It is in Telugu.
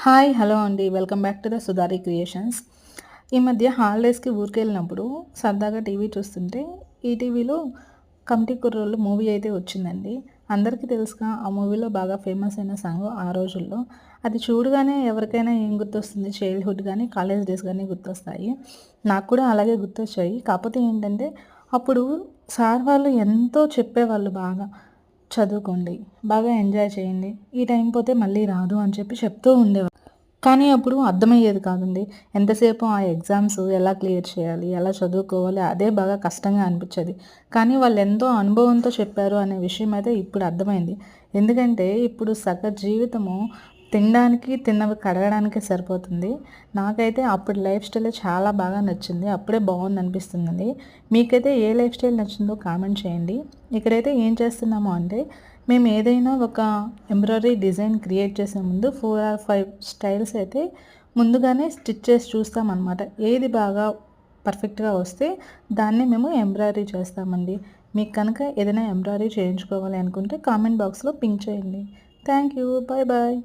హాయ్ హలో అండి. Welcome back to the Sudhari creations. ఈ మధ్య హాలిడేస్‌కి ఊరికెళ్ళినప్పుడు సరదాగా టీవీ చూస్తుంటే ఈటీవీలో 'కమిటీ కుర్రోళ్ళు' మూవీ అయితే వచ్చిందండి. అందరికీ తెలుసుగా ఆ మూవీలో బాగా ఫేమస్ అయిన సాంగ్ 'ఆ రోజుల్లో'. అది చూడగానే ఎవరికైనా ఏం గుర్తొస్తుంది? చైల్డ్‌హుడ్ గానీ, కాలేజ్ డేస్ గానీ గుర్తొస్తాయి. నాకు కూడా అలాగే గుర్తొచ్చాయి. కాకపోతే ఏంటంటే అప్పుడు సార్ వాళ్ళు ఎంతో చెప్పేవాళ్ళు బాగా. చదువుకోండి, బాగా ఎంజాయ్ చేయండి, ఈ టైం పోతే మళ్ళీ రాదు అని చెప్పి చెప్తూ ఉండేవారు. కానీ అప్పుడు అర్థమయ్యేది కాదండి. ఎంతసేపు ఆ ఎగ్జామ్స్ ఎలా క్లియర్ చేయాలి, ఎలా చదువుకోవాలి అదే బాగా కష్టంగా అనిపిచ్చేది. కానీ వాళ్ళెంతో అనుభవంతో చెప్పారు అనే విషయం అయితే ఇప్పుడు అర్థమైంది. ఎందుకంటే ఇప్పుడు జీవితము తినడానికి, తిన్నవి కడగడానికే సరిపోతుంది. నాకైతే అప్పటి లైఫ్ స్టైలే చాలా బాగా నచ్చింది. అప్పుడే బావుందనిపిస్తుందండి. మీకైతే ఏ లైఫ్ స్టైల్ నచ్చిందో కామెంట్ చేయండి. ఇక్కడైతే ఏం చేస్తున్నాము అంటే మేము ఏదైనా ఒక ఎంబ్రాయిడరీ డిజైన్ క్రియేట్ చేసే ముందు 4 ఆర్ 5 స్టైల్స్ అయితే ముందుగానే స్టిచ్ చేసి చూస్తామన్నమాట. ఏది బాగా పర్ఫెక్ట్‌గా వస్తే దాన్ని మేము ఎంబ్రాయిడరీ చేస్తామండి. మీకు కనుక ఏదైనా ఎంబ్రాయిడరీ చేయించుకోవాలి అనుకుంటే కామెంట్ బాక్స్‌లో పింక్ చేయండి. Thank you. Bye bye.